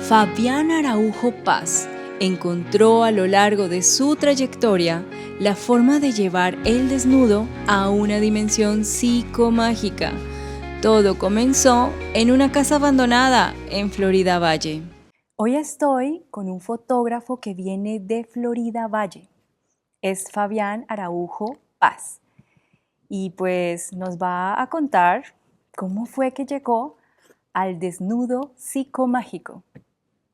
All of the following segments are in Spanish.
Fabián Araujo Paz encontró a lo largo de su trayectoria la forma de llevar el desnudo a una dimensión psicomágica. Todo comenzó en una casa abandonada en Florida Valle. Hoy estoy con un fotógrafo que viene de Florida Valle. Es Fabián Araujo Paz. Y pues nos va a contar cómo fue que llegó al desnudo psicomágico.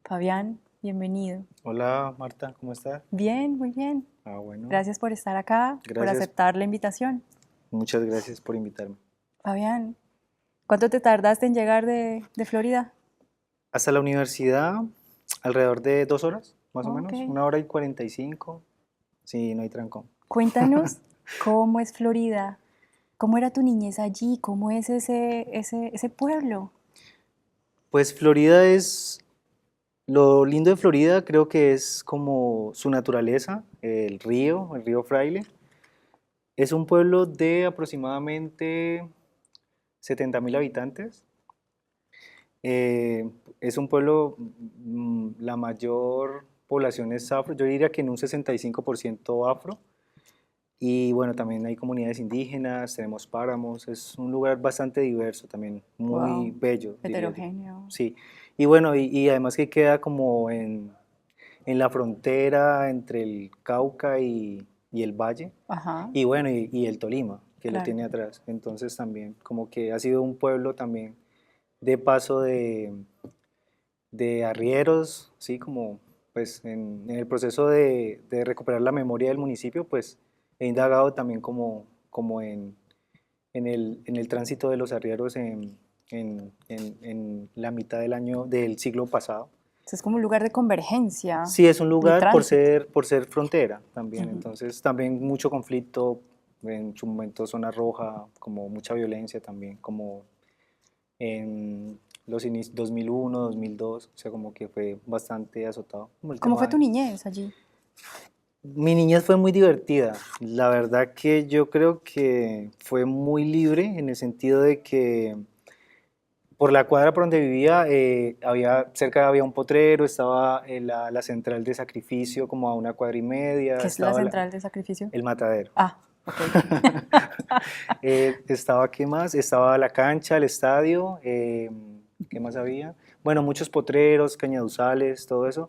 Fabián, bienvenido. Hola Marta, ¿cómo estás? Bien, muy bien. Bueno. Gracias por estar acá, por Gracias. aceptar la invitación. Muchas gracias por invitarme. Fabián, ¿cuánto te tardaste en llegar de Florida? Hasta la universidad, alrededor de 2 horas, más o Ok. menos, 1 hora y 45. Sí, no hay trancón. Cuéntanos cómo es Florida, cómo era tu niñez allí, cómo es ese pueblo. Pues Florida es, lo lindo de Florida creo que es como su naturaleza, el río Fraile. Es un pueblo de aproximadamente 70.000 habitantes. Eh, es un pueblo, la mayor población es afro, yo diría que en un 65% afro. Y bueno, también hay comunidades indígenas, tenemos páramos, es un lugar bastante diverso también, muy Wow, bello, diría yo. heterogéneo. Sí, y bueno, y además que queda como en la frontera entre el Cauca y el Valle, Ajá, y bueno, y el Tolima, que lo claro. tiene atrás. Entonces también como que ha sido un pueblo también de paso de arrieros, ¿sí? Como pues en el proceso de recuperar la memoria del municipio, pues he indagado también como en el tránsito de los arrieros en la mitad del siglo pasado. Es como un lugar de convergencia, Sí, es un de lugar tránsito. por ser frontera también, Ujú. entonces también mucho conflicto, en su momento zona roja, como mucha violencia también, como en los inicios 2001, 2002, o sea, como que fue bastante azotado. Como el ¿Cómo fue tema tu niñez allí? Mi niñez fue muy divertida. La verdad que yo creo que fue muy libre en el sentido de que por la cuadra por donde vivía, cerca había un potrero, estaba la central de sacrificio como a 1 cuadra y media, ¿Qué es la estaba central de sacrificio? el matadero. Ah, ok. Estaba, ¿qué más? Estaba la cancha, el estadio, ¿qué más había? Bueno, muchos potreros, cañaduzales, todo eso.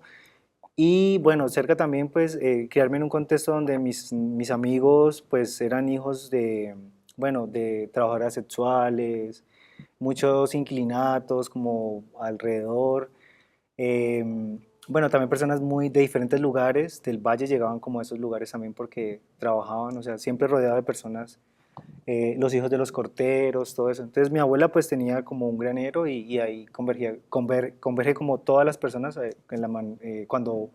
Y bueno, cerca también pues criarme en un contexto donde mis amigos pues eran hijos de, bueno, de trabajadoras sexuales, muchos inquilinatos como alrededor. Bueno, también personas muy de diferentes lugares del valle llegaban como a esos lugares también porque trabajaban, o sea, siempre rodeado de personas, los hijos de los corteros, todo eso. Entonces mi abuela pues tenía como un granero y ahí converge como todas las personas cuando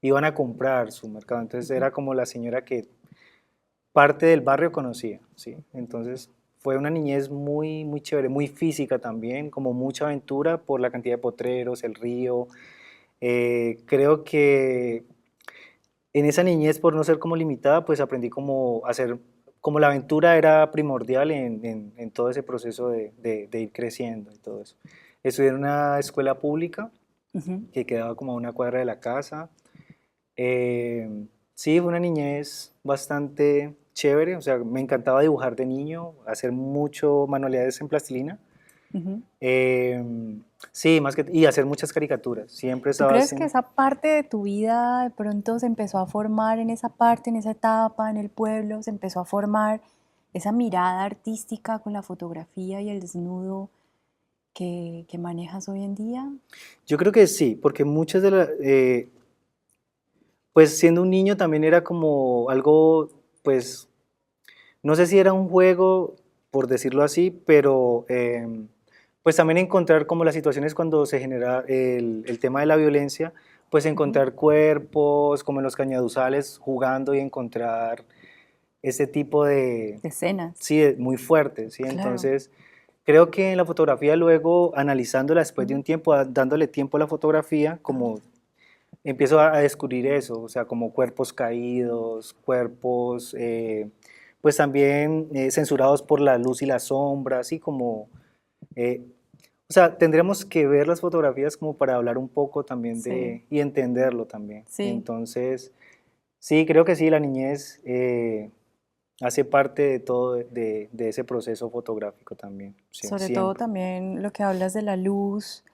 iban a comprar su mercado. Entonces era como la señora que parte del barrio conocía, ¿sí? Entonces fue una niñez muy, muy chévere, muy física también, como mucha aventura por la cantidad de potreros, el río. Creo que en esa niñez, por no ser como limitada, pues aprendí como a hacer, como la aventura era primordial en todo ese proceso de ir creciendo y todo eso. Estudié en una escuela pública Ujú. que quedaba como a 1 cuadra de la casa. Sí, fue una niñez bastante chévere, o sea, me encantaba dibujar de niño, hacer mucho manualidades en plastilina. Ujú. Sí, y hacer muchas caricaturas, siempre ¿Tú estaba crees que haciendo. esa parte de tu vida de pronto se empezó a formar en esa parte, en esa etapa, en el pueblo, se empezó a formar esa mirada artística con la fotografía y el desnudo que manejas hoy en día? Yo creo que sí, porque muchas de las, pues siendo un niño también era como algo, pues, no sé si era un juego, por decirlo así, pero pues también encontrar como las situaciones cuando se genera el tema de la violencia, pues Ujú. encontrar cuerpos como en los cañaduzales jugando y encontrar ese tipo de, De escenas, sí, muy fuerte, ¿sí? claro. Entonces, creo que en la fotografía luego, analizándola después de Ujú. un tiempo, dándole tiempo a la fotografía, Ajá. como empiezo a descubrir eso, o sea, como cuerpos caídos, cuerpos, pues también censurados por la luz y la sombra, así como, eh, o o sea, tendríamos que ver las fotografías como para hablar un poco también Sí, y entenderlo también. sí. Entonces, sí, creo que sí, la niñez hace parte de todo, de ese proceso fotográfico también, Sobre todo siempre. también lo que hablas de la luz,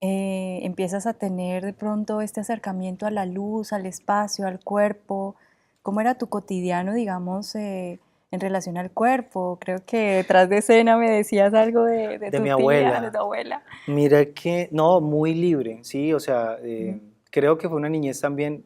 empiezas a tener de pronto este acercamiento a la luz, al espacio, al cuerpo. ¿Cómo era tu cotidiano, digamos, en relación al cuerpo? Creo que detrás de escena me decías algo de De tu mi tía, de tu abuela, abuela. mira que, no, muy libre, sí, o sea, creo que fue una niñez también,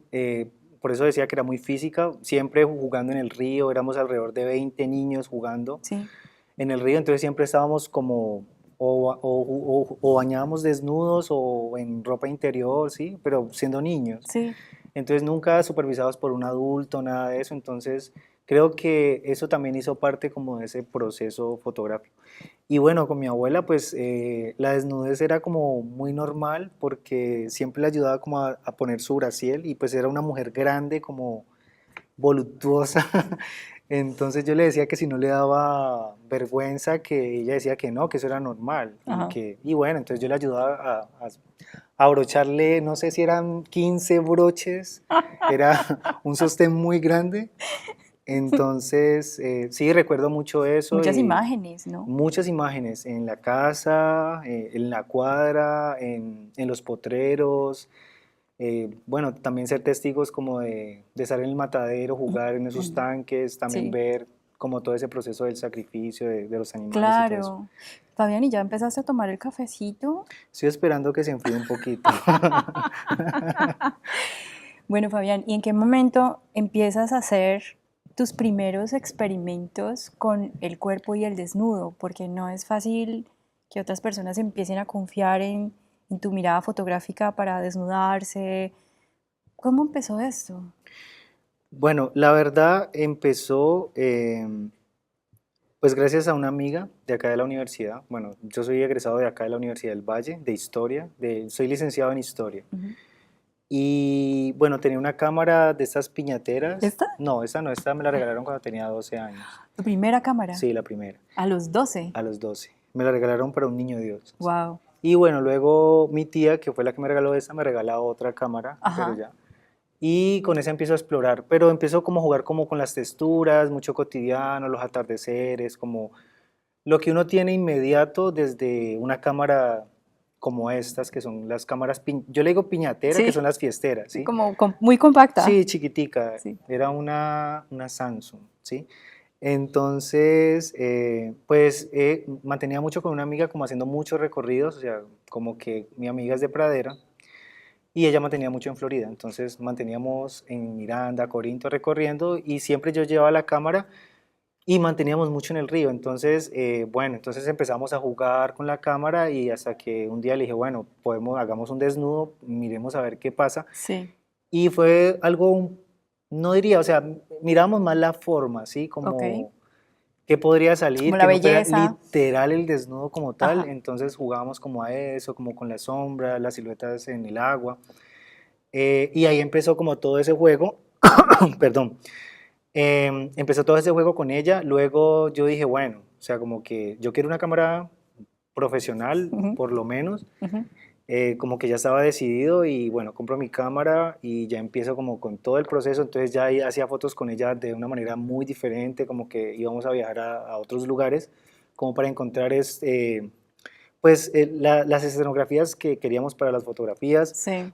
por eso decía que era muy física, siempre jugando en el río, éramos alrededor de 20 niños jugando Sí, en el río, entonces siempre estábamos como, o bañábamos desnudos o en ropa interior, sí, pero siendo niños. sí. Entonces nunca supervisados por un adulto, nada de eso, entonces creo que eso también hizo parte como de ese proceso fotográfico. Y bueno, con mi abuela, pues la desnudez era como muy normal porque siempre le ayudaba como a poner su brasier y pues era una mujer grande, como voluptuosa. Entonces yo le decía que si no le daba vergüenza, que ella decía que no, que eso era normal. Ajá. Y bueno, entonces yo le ayudaba a abrocharle, no sé si eran 15 broches, era un sostén muy grande. Entonces, sí, recuerdo mucho eso Muchas y imágenes, ¿no? muchas imágenes en la casa, en la cuadra, en los potreros. Bueno, también ser testigos como de estar en el matadero, jugar en esos tanques, también Sí, ver como todo ese proceso del sacrificio de los animales y todo eso. claro. Fabián, ¿y ya empezaste a tomar el cafecito? Estoy esperando que se enfríe un poquito. Bueno, Fabián, ¿y en qué momento empiezas a hacer tus primeros experimentos con el cuerpo y el desnudo? Porque no es fácil que otras personas empiecen a confiar en tu mirada fotográfica para desnudarse. ¿Cómo empezó esto? Bueno, la verdad empezó pues gracias a una amiga de acá de la universidad. Bueno, yo soy egresado de acá de la Universidad del Valle, de Historia, soy licenciado en Historia. Ujú. Y bueno, tenía una cámara de estas piñateras. ¿Esta? No, esta no, esta me la regalaron cuando tenía 12 años. ¿Tu primera cámara? Sí, la primera, A los 12. a los 12. Me la regalaron para un niño Dios. Wow. Y bueno, luego mi tía, que fue la que me regaló esta, me regala otra cámara, pero Ajá. ya. Y con esa empiezo a explorar, pero empiezo como a jugar como con las texturas, mucho cotidiano, los atardeceres, como lo que uno tiene inmediato desde una cámara como estas, que son las cámaras, yo le digo piñatera, que Sí, son las fiesteras, sí, ¿sí? como muy compacta. Sí, chiquitica, Sí. era una Samsung, ¿sí? Entonces, pues mantenía mucho con una amiga como haciendo muchos recorridos, o sea, como que mi amiga es de Pradera y ella mantenía mucho en Florida, entonces manteníamos en Miranda, Corinto recorriendo y siempre yo llevaba la cámara y manteníamos mucho en el río, entonces, bueno, entonces empezamos a jugar con la cámara y hasta que un día le dije, bueno, hagamos un desnudo, miremos a ver qué pasa. Sí. Y fue algo, no diría, o sea, miramos más la forma, ¿sí? Ok. Como qué podría Como salir, la que no fuera belleza. literal el desnudo como tal, Ajá. entonces jugábamos como a eso, como con la sombra, las siluetas en el agua, y ahí empezó como todo ese juego, perdón, empezó todo ese juego con ella, luego yo dije, bueno, o sea, como que yo quiero una cámara profesional, Ujú, por lo menos, ujú. como que ya estaba decidido y bueno, compro mi cámara y ya empiezo como con todo el proceso, entonces ya ahí hacía fotos con ella de una manera muy diferente, como que íbamos a viajar a otros lugares, como para encontrar pues las escenografías que queríamos para las fotografías. Sí,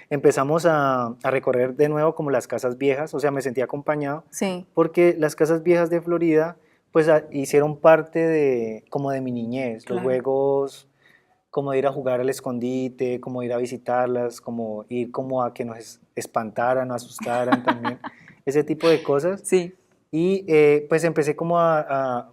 Empezamos a recorrer de nuevo como las casas viejas, o sea, me sentí acompañado sí, porque las casas viejas de Florida pues hicieron parte como de mi niñez, los claro. juegos como de ir a jugar al escondite, como ir a visitarlas, como ir como a que nos espantaran, o asustaran también, ese tipo de cosas. Sí, Y pues empecé como a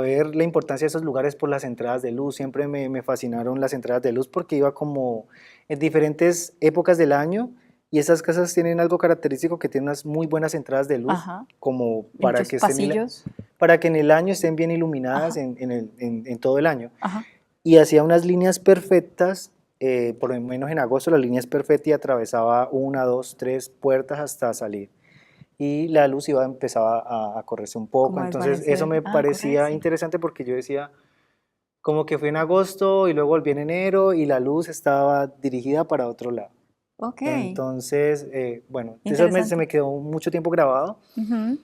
ver la importancia de esos lugares por las entradas de luz. Siempre me fascinaron las entradas de luz porque iba como en diferentes épocas del año y esas casas tienen algo característico que tienen unas muy buenas entradas de luz, ajá. como Y muchos pasillos. para que en el año estén bien iluminadas Ajá, en todo el año ajá. y hacía unas líneas perfectas, por lo menos en agosto la línea es perfecta y atravesaba una, dos, tres puertas hasta salir. Y la luz empezaba a correrse un poco, Como a entonces eso desvanecer. me Ah, parecía correrse. interesante porque yo decía, como que fui en agosto y luego volví en enero y la luz estaba dirigida para otro lado. Ok, Entonces, bueno, eso se interesante. me quedó mucho tiempo grabado, Ujú.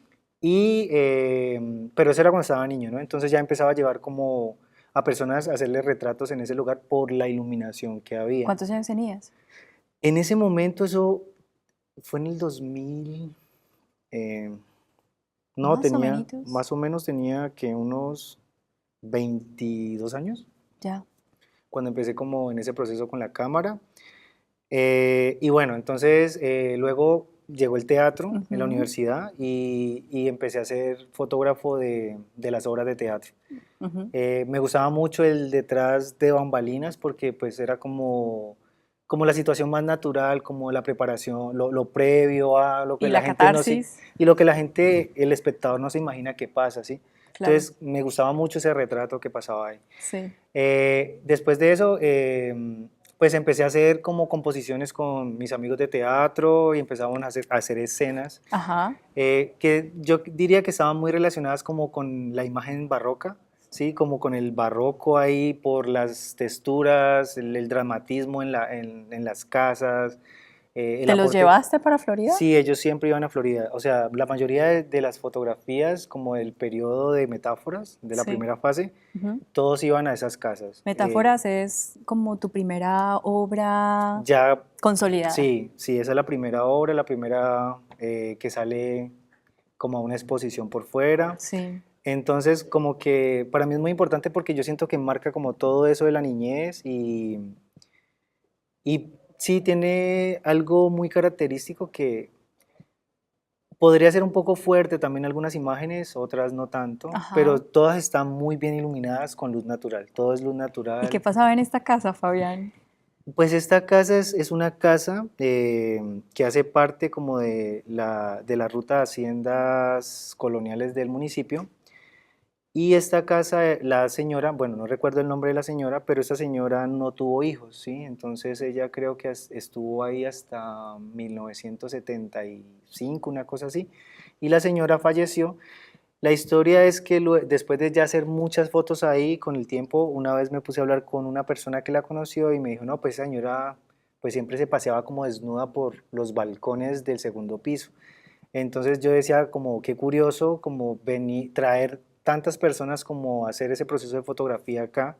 pero eso era cuando estaba niño, ¿no? Entonces ya empezaba a llevar como a personas a hacerles retratos en ese lugar por la iluminación que había. ¿Cuántos años tenías? En ese momento, eso fue en el 2000, eh, no, Más o tenía, menos. más o menos tenía que unos 22 años, Ya. cuando empecé como en ese proceso con la cámara. Y bueno, entonces luego llegó el teatro en la Ujú, universidad y empecé a ser fotógrafo de las obras de teatro. ujú. Me gustaba mucho el detrás de bambalinas porque pues era como la situación más natural, como la preparación, lo previo a lo que Y la la gente no se, catarsis, y lo que la gente, el espectador no se imagina que pasa, ¿sí? claro, Entonces me gustaba mucho ese retrato que pasaba ahí. sí. Después de eso, pues empecé a hacer como composiciones con mis amigos de teatro y empezamos a hacer escenas Ajá. que yo diría que estaban muy relacionadas como con la imagen barroca, ¿sí? Como con el barroco ahí por las texturas, el dramatismo en las casas, el ¿Te los aporte. llevaste para Florida? Sí, ellos siempre iban a Florida. O sea, la mayoría de las fotografías, como el periodo de metáforas de la Sí. primera fase, Ujú. todos iban a esas casas. Metáforas es como tu primera obra Ya, consolidada. sí, sí, esa es la primera obra, la primera que sale como a una exposición por fuera. Sí. Entonces, como que para mí es muy importante porque yo siento que marca como todo eso de la niñez y sí tiene algo muy característico que podría ser un poco fuerte también algunas imágenes, otras no tanto, Ajá. pero todas están muy bien iluminadas con luz natural, todo es luz ¿Y qué natural. pasaba en esta casa, Fabián? Pues esta casa es una casa que hace parte como de la ruta de haciendas coloniales del municipio. Y esta casa, la señora, bueno, no recuerdo el nombre de la señora, pero esta señora no tuvo hijos, ¿sí? Entonces ella creo que estuvo ahí hasta 1975, una cosa así. Y la señora falleció. La historia es que después de ya hacer muchas fotos ahí, con el tiempo, una vez me puse a hablar con una persona que la conoció y me dijo, no, pues esa señora pues siempre se paseaba como desnuda por los balcones del segundo piso. Entonces yo decía como qué curioso como venir, traer tantas personas como hacer ese proceso de fotografía acá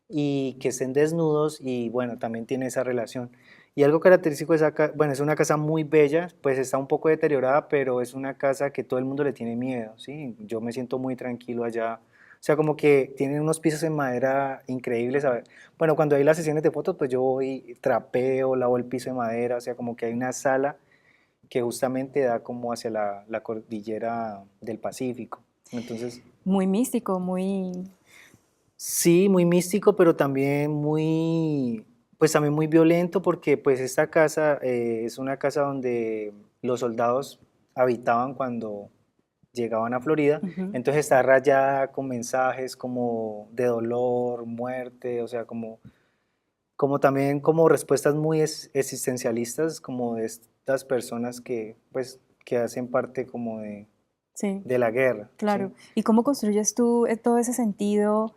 y que estén desnudos y bueno, también tiene esa relación. Y algo característico de esa casa, bueno, es una casa muy bella, pues está un poco deteriorada, pero es una casa que todo el mundo le tiene miedo, ¿sí? Yo me siento muy tranquilo allá. O sea, como que tienen unos pisos en madera increíbles. Bueno, cuando hay las sesiones de fotos, pues yo voy, trapeo, lavo el piso de madera, o sea, como que hay una sala que justamente da como hacia la cordillera del Pacífico. Entonces, Muy místico, muy... sí, muy místico, pero también muy, pues también muy violento porque pues esta casa es una casa donde los soldados habitaban cuando llegaban a Florida, Ujú. entonces está rayada con mensajes como de dolor, muerte, o sea, como también como respuestas muy existencialistas, como de estas personas que pues que hacen parte como Sí, de la guerra, ¿sí? claro. ¿Y cómo construyes tú todo ese sentido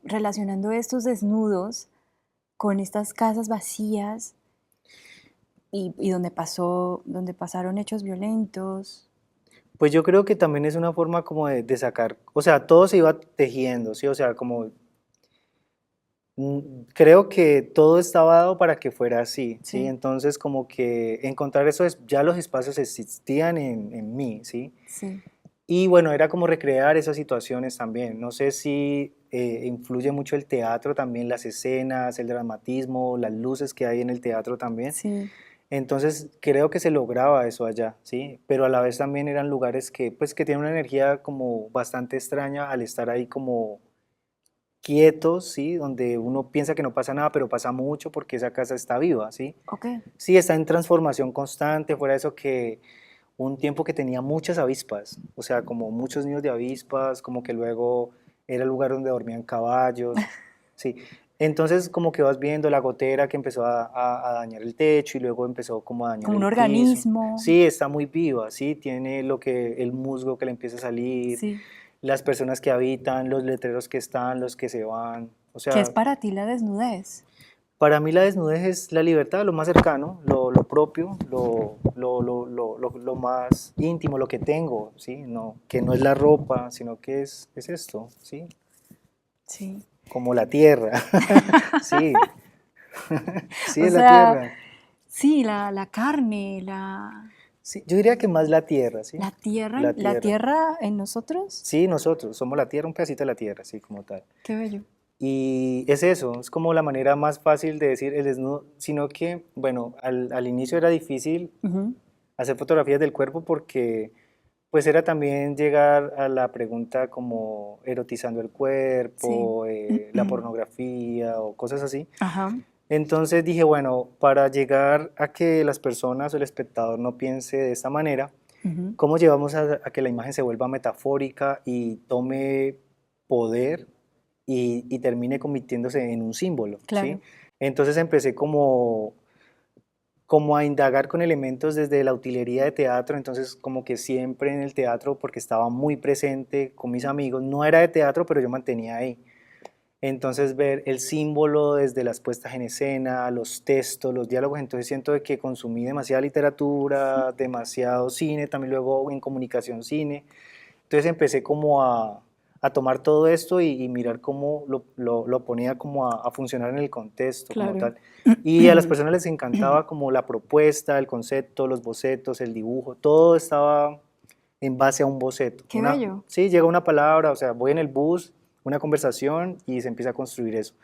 relacionando estos desnudos con estas casas vacías y donde pasaron hechos violentos? Pues yo creo que también es una forma como de sacar, o sea, todo se iba tejiendo, ¿sí? O sea, como creo que todo estaba dado para que fuera así, ¿sí? Sí, Entonces como que encontrar eso, ya los espacios existían en mí, ¿sí? sí. Y bueno, era como recrear esas situaciones también. No sé si influye mucho el teatro también, las escenas, el dramatismo, las luces que hay en el teatro también. Sí, Entonces creo que se lograba eso allá, ¿sí? Pero a la vez también eran lugares que, pues, que tienen una energía como bastante extraña al estar ahí como quietos, ¿sí? Donde uno piensa que no pasa nada, pero pasa mucho porque esa casa está viva, ¿sí? ok. Sí, está en transformación constante, fuera de eso que un tiempo que tenía muchas avispas, o sea, como muchos nidos de avispas, como que luego era el lugar donde dormían caballos, sí. Entonces como que vas viendo la gotera que empezó a dañar el techo y luego empezó como a dañar Como un el piso. organismo. Sí, está muy viva, sí, tiene lo que el musgo que le empieza a salir. Sí. las personas que habitan, los letreros que están, los que se van. O ¿Qué es sea, para ti la desnudez? para mí la desnudez es la libertad, lo más cercano, lo propio, lo más íntimo, lo que tengo, ¿sí? No, que no es la ropa, sino que es esto, ¿sí? Sí. Como la tierra, sí, sí O es la sea, tierra. sí, la carne, Sí, yo diría que más la tierra, ¿sí? La la tierra. tierra en nosotros. Sí, nosotros somos la tierra, un pedacito de la tierra, sí, como tal. Qué bello. Y es eso, es como la manera más fácil de decir el desnudo, sino que, bueno, al inicio era difícil Ujú. hacer fotografías del cuerpo porque pues era también llegar a la pregunta como erotizando el Sí. cuerpo, la pornografía o cosas así. Ajá. Entonces dije, bueno, para llegar a que las personas o el espectador no piense de esta manera, Ujú. ¿cómo llevamos a que la imagen se vuelva metafórica y tome poder y termine convirtiéndose en un símbolo, ¿sí? Claro. Entonces empecé como a indagar con elementos desde la utilería de teatro, entonces como que siempre en el teatro, porque estaba muy presente con mis amigos, no era de teatro, pero yo mantenía ahí. Entonces ver el símbolo desde las puestas en escena, los textos, los diálogos, entonces siento de que consumí demasiada literatura, demasiado cine, también luego en comunicación cine, entonces empecé como a tomar todo esto y mirar cómo lo ponía como a funcionar en el contexto como Claro. tal. Y a las personas les encantaba como la propuesta, el concepto, los bocetos, el dibujo, todo estaba en base a un boceto. Qué bello. Sí, llega una palabra, o sea, voy en el bus, una conversación y se empieza a construir eso.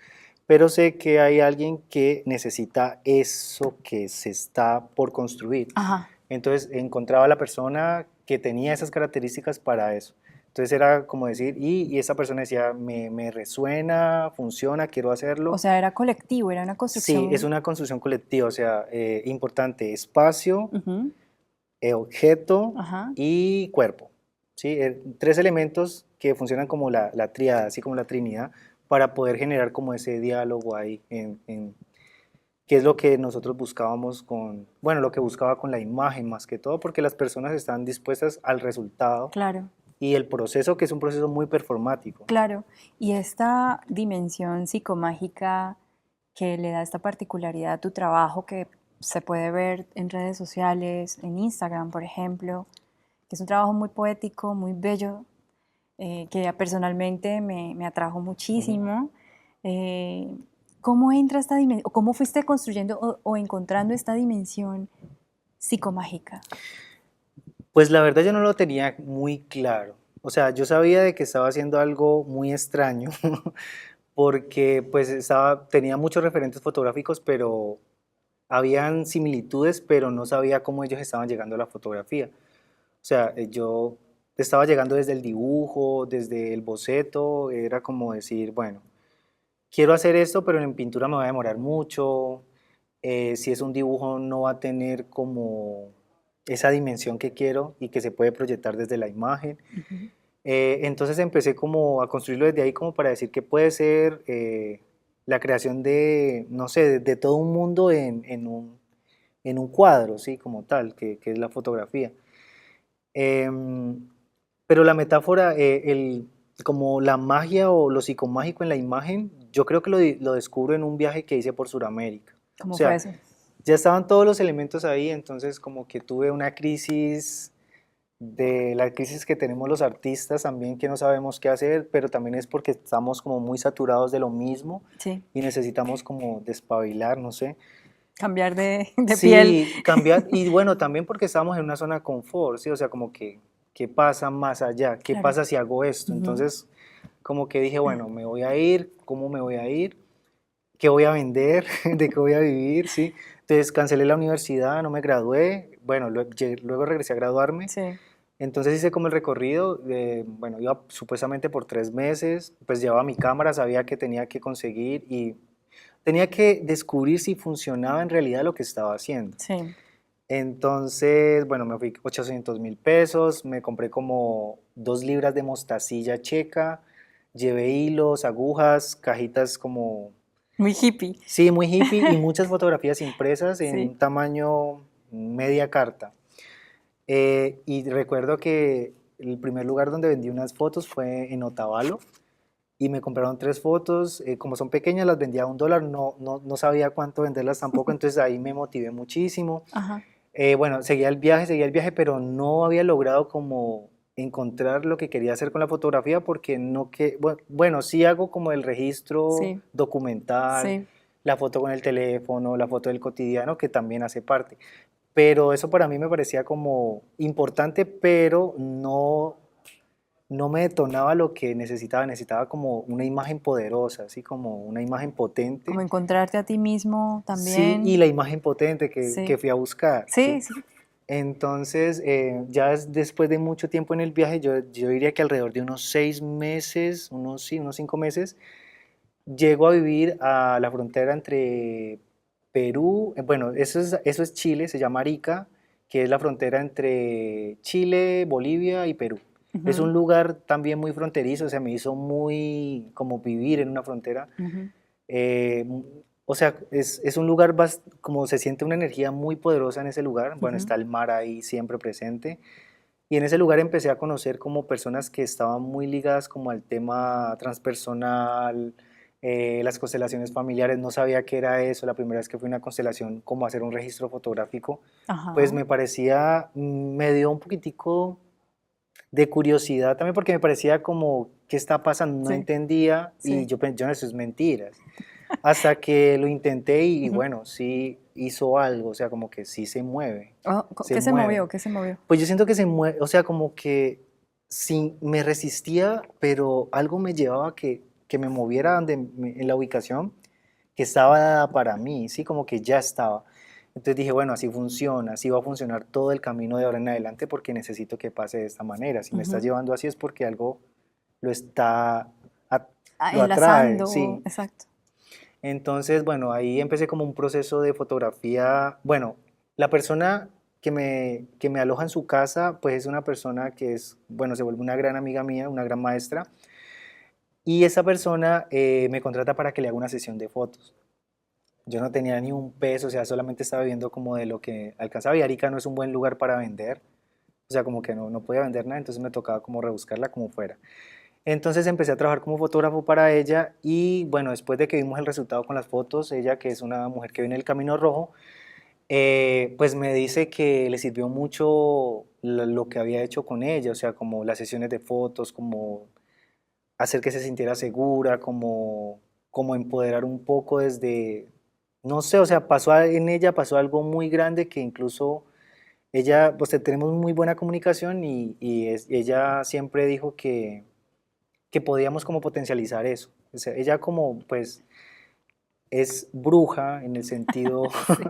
Pero sé que hay alguien que necesita eso que se está por construir. Ajá. Entonces encontraba a la persona que tenía esas características para eso. Entonces era como decir, y esa persona decía, me resuena, funciona, quiero O hacerlo. sea, era colectivo, era una Sí, es construcción. una construcción colectiva, o sea, importante, espacio, Ujú. objeto Ajá. y cuerpo. ¿Sí? Tres elementos que funcionan como la tríada, así como la trinidad, para poder generar como ese diálogo ahí que es lo que nosotros buscábamos con, bueno, lo que buscaba con la imagen más que todo, porque las personas están dispuestas al resultado Claro. y el proceso, que es un proceso muy performático. Claro, y esta dimensión psicomágica que le da esta particularidad a tu trabajo que se puede ver en redes sociales, en Instagram, por ejemplo, que es un trabajo muy poético, muy bello, que personalmente me atrajo Ujú. muchísimo. Eh, ¿Cómo entra esta dimensión, o cómo fuiste construyendo o encontrando esta dimensión psicomágica? Pues la verdad yo no lo tenía muy claro. O sea, yo sabía de que estaba haciendo algo muy extraño, porque pues tenía muchos referentes fotográficos, pero habían similitudes, pero no sabía cómo ellos estaban llegando a la fotografía. O sea, yo estaba llegando desde el dibujo, desde el boceto, era como decir, bueno, quiero hacer esto, pero en pintura me va a demorar mucho, si es un dibujo no va a tener como esa dimensión que quiero y que se puede proyectar desde la imagen. Ujú. Entonces empecé como a construirlo desde ahí como para decir que puede ser la creación de, no sé, de todo un mundo en un cuadro, ¿sí? Como tal, que es la fotografía. Em, pero la metáfora, como la magia o lo psicomágico en la imagen, yo creo que lo descubro en un viaje que hice por Sudamérica. O ¿Cómo fue sea, eso? ya estaban todos los elementos ahí, entonces como que tuve una crisis de la crisis que tenemos los artistas también, que no sabemos qué hacer, pero también es porque estamos como muy saturados de lo mismo Sí, y necesitamos como despabilar, no sé. cambiar de piel. Sí, cambiar, y bueno, también porque estamos en una zona de confort, ¿sí? O sea, como que, ¿qué pasa más allá? ¿Qué Claro. pasa si hago esto? Ujú. Entonces, como que dije, bueno, me voy a ir, ¿cómo me voy a ir? ¿Qué voy a vender? ¿De qué voy a vivir? ¿Sí? Entonces, cancelé la universidad, no me gradué, bueno, luego regresé a graduarme, Sí, entonces hice como el recorrido, bueno, iba supuestamente por 3 meses, pues llevaba mi cámara, sabía que tenía que conseguir y tenía que descubrir si funcionaba en realidad lo que estaba haciendo. sí. Entonces, bueno, me fui 800.000 pesos, me compré como 2 libras de mostacilla checa, llevé hilos, agujas, cajitas como, Muy hippie. sí, muy hippie y muchas fotografías impresas en Sí. un tamaño media carta. Y recuerdo que el primer lugar donde vendí unas fotos fue en Otavalo y me compraron 3 fotos, como son pequeñas las vendía a $1, no sabía cuánto venderlas tampoco, entonces ahí me motivé muchísimo. Ajá. Bueno, seguía el viaje, pero no había logrado como encontrar lo que quería hacer con la fotografía porque no que, bueno, sí hago como el registro Sí, documental, sí. la foto con el teléfono, la foto del cotidiano, que también hace parte. Pero eso para mí me parecía como importante, pero no me detonaba lo que necesitaba. Necesitaba como una imagen poderosa, así como una imagen Como potente. encontrarte a ti mismo Sí, y también. la imagen potente que Sí, fui a buscar, sí, ¿sí? sí. Entonces, ya después de mucho tiempo en el viaje, yo diría que alrededor de unos 6 meses, sí, unos 5 meses, llego a vivir a la frontera entre Perú, bueno, eso es Chile, se llama Arica, que es la frontera entre Chile, Bolivia y Perú. Es Ujú, un lugar también muy fronterizo, o sea, me hizo muy como vivir en una frontera. ujú, Eh, o sea, es un lugar, como se siente una energía muy poderosa en ese lugar. Bueno, ujú. está el mar ahí siempre presente. Y en ese lugar empecé a conocer como personas que estaban muy ligadas como al tema transpersonal, las constelaciones familiares. No sabía qué era eso. La primera vez que fui a una constelación, como hacer un registro fotográfico, pues Ajá. me parecía, me dio un poquitico de curiosidad también porque me parecía como, ¿qué está pasando? No Sí, entendía y sí. yo, no, eso es mentiras. Hasta que lo intenté y Ujú. bueno, sí hizo algo, o sea, como que sí se mueve, Oh, se ¿qué se mueve. movió? ¿Qué se movió? Pues yo siento que se mueve, o sea, como que sí, me resistía, pero algo me llevaba a que me moviera en la ubicación que estaba dada para mí, sí, como que ya estaba. Entonces dije, bueno, así funciona, así va a funcionar todo el camino de ahora en adelante porque necesito que pase de esta manera. Si me estás Ujú. llevando así es porque algo lo está, a- Ah, lo atrae, enlazando, sí. exacto. Entonces, bueno, ahí empecé como un proceso de fotografía. Bueno, la persona que me aloja en su casa, pues es una persona que es, bueno, se vuelve una gran amiga mía, una gran maestra, y esa persona me contrata para que le haga una sesión de fotos. Yo no tenía ni un peso, o sea, solamente estaba viviendo como de lo que alcanzaba y Arica no es un buen lugar para vender, o sea, como que no podía vender nada, entonces me tocaba como rebuscarla como fuera. Entonces empecé a trabajar como fotógrafo para ella y bueno, después de que vimos el resultado con las fotos, ella que es una mujer que viene del Camino Rojo, pues me dice que le sirvió mucho lo que había hecho con ella, o sea, como las sesiones de fotos, como hacer que se sintiera segura, como empoderar un poco desde, no sé, o sea, en ella pasó algo muy grande que incluso ella, pues tenemos muy buena comunicación y ella siempre dijo que podíamos como potencializar eso. O sea, ella como pues es bruja en el sentido, Sí,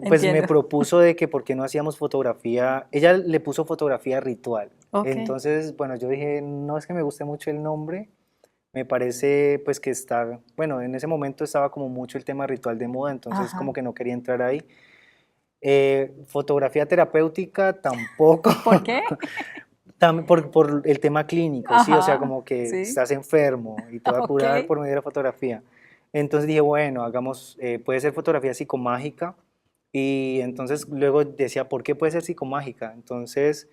pues me entiendo. propuso de que por qué no hacíamos fotografía, ella le puso fotografía ritual. Ok, Entonces, bueno, yo dije, no es que me guste mucho el nombre, me parece pues que está, bueno, en ese momento estaba como mucho el tema ritual de moda, entonces como ajá. que no quería entrar ahí. Fotografía terapéutica tampoco, ¿Por qué? por el tema clínico, sí, o sea, Ajá, como que sí. estás enfermo y te va a Ok. curar por medio de la fotografía. Entonces dije, bueno, hagamos, puede ser fotografía psicomágica y entonces luego decía, ¿por qué puede ser psicomágica? Entonces,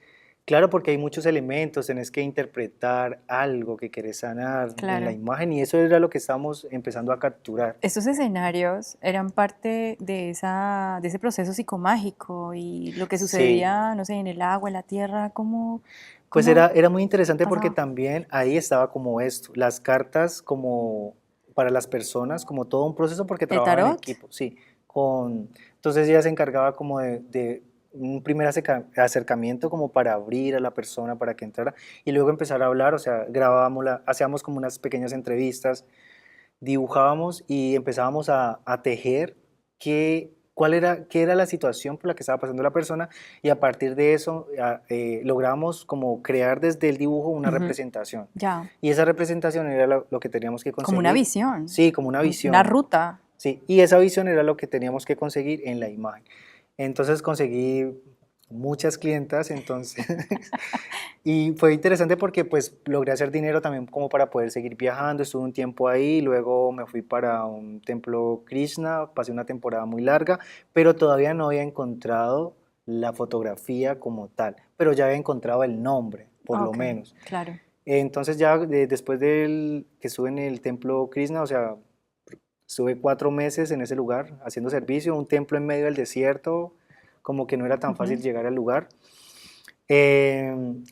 claro, porque hay muchos elementos, tenés que interpretar algo que querés sanar en la Claro. imagen y eso era lo que estábamos empezando a capturar. Estos escenarios eran parte de de ese proceso psicomágico y lo que Sí, sucedía, no sé, en el agua, en la tierra, pues cómo era muy interesante porque pasaba? también ahí estaba como esto, las cartas como para las personas, como todo un proceso porque ¿El trabajaba en tarot? equipo, sí, entonces ella se encargaba como de un primer acercamiento como para abrir a la persona para que entrara y luego empezar a hablar, o sea, hacíamos como unas pequeñas entrevistas, dibujábamos y empezábamos a tejer qué era la situación por la que estaba pasando la persona y a partir de eso logramos como crear desde el dibujo una Ujú, representación. ya, Y esa representación era lo que teníamos que como una conseguir. visión, Sí, como una una visión. ruta. Sí, y esa visión era lo que teníamos que conseguir en la imagen. Entonces conseguí muchas clientas, entonces, y fue interesante porque pues logré hacer dinero también como para poder seguir viajando, estuve un tiempo ahí, luego me fui para un templo Krishna, pasé una temporada muy larga, pero todavía no había encontrado la fotografía como tal, pero ya había encontrado el nombre, por lo Ok, menos. claro. Entonces ya después del que estuve en el templo Krishna, o sea, estuve 4 meses en ese lugar haciendo servicio, un templo en medio del desierto, como que no era tan fácil Ujú. llegar al lugar.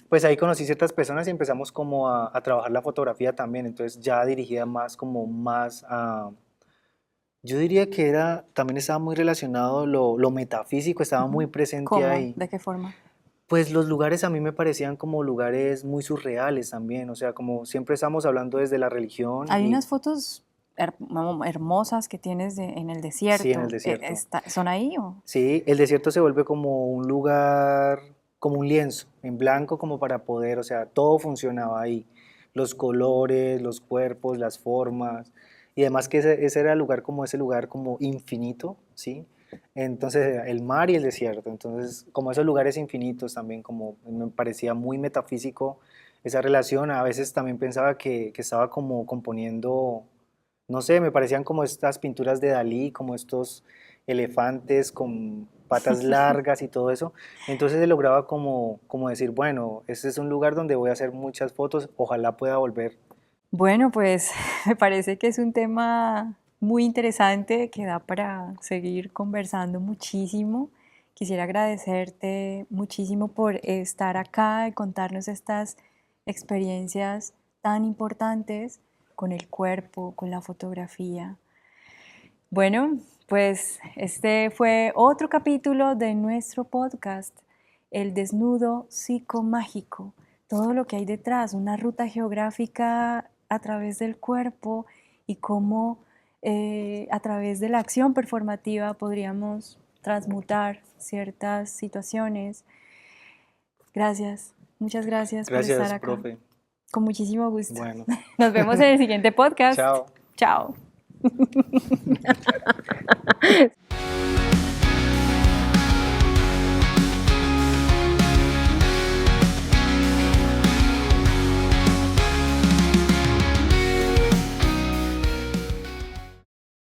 Pues ahí conocí ciertas personas y empezamos como a trabajar la fotografía también, entonces ya dirigida más como más a, yo diría que era, también estaba muy relacionado, lo metafísico estaba muy Ujú. presente ¿Cómo? ahí. ¿De qué forma? Pues los lugares a mí me parecían como lugares muy surreales también, o sea, como siempre estamos hablando desde la religión Hay y unas fotos hermosas que tienes en el sí, en el desierto. desierto. ¿Son ahí o? Sí, el desierto se vuelve como un lugar, como un lienzo en blanco como para poder, o sea, todo funcionaba ahí. Los colores, los cuerpos, las formas. Y además que ese era el lugar como ese lugar como infinito, ¿sí? Entonces, el mar y el desierto. Entonces, como esos lugares infinitos también, como me parecía muy metafísico esa relación. A veces también pensaba que estaba como componiendo, no sé, me parecían como estas pinturas de Dalí, como estos elefantes con patas largas y todo eso. Entonces se lograba como decir, bueno, este es un lugar donde voy a hacer muchas fotos, ojalá pueda volver. Bueno, pues me parece que es un tema muy interesante que da para seguir conversando muchísimo. Quisiera agradecerte muchísimo por estar acá y contarnos estas experiencias tan importantes con el cuerpo, con la fotografía. Bueno, pues este fue otro capítulo de nuestro podcast, El desnudo psicomágico. Todo lo que hay detrás, una ruta geográfica a través del cuerpo y cómo a través de la acción performativa podríamos transmutar ciertas situaciones. Gracias, muchas gracias por estar Gracias, acá. profe. Con muchísimo gusto. Bueno, Nos vemos en el siguiente podcast. chao. Chao.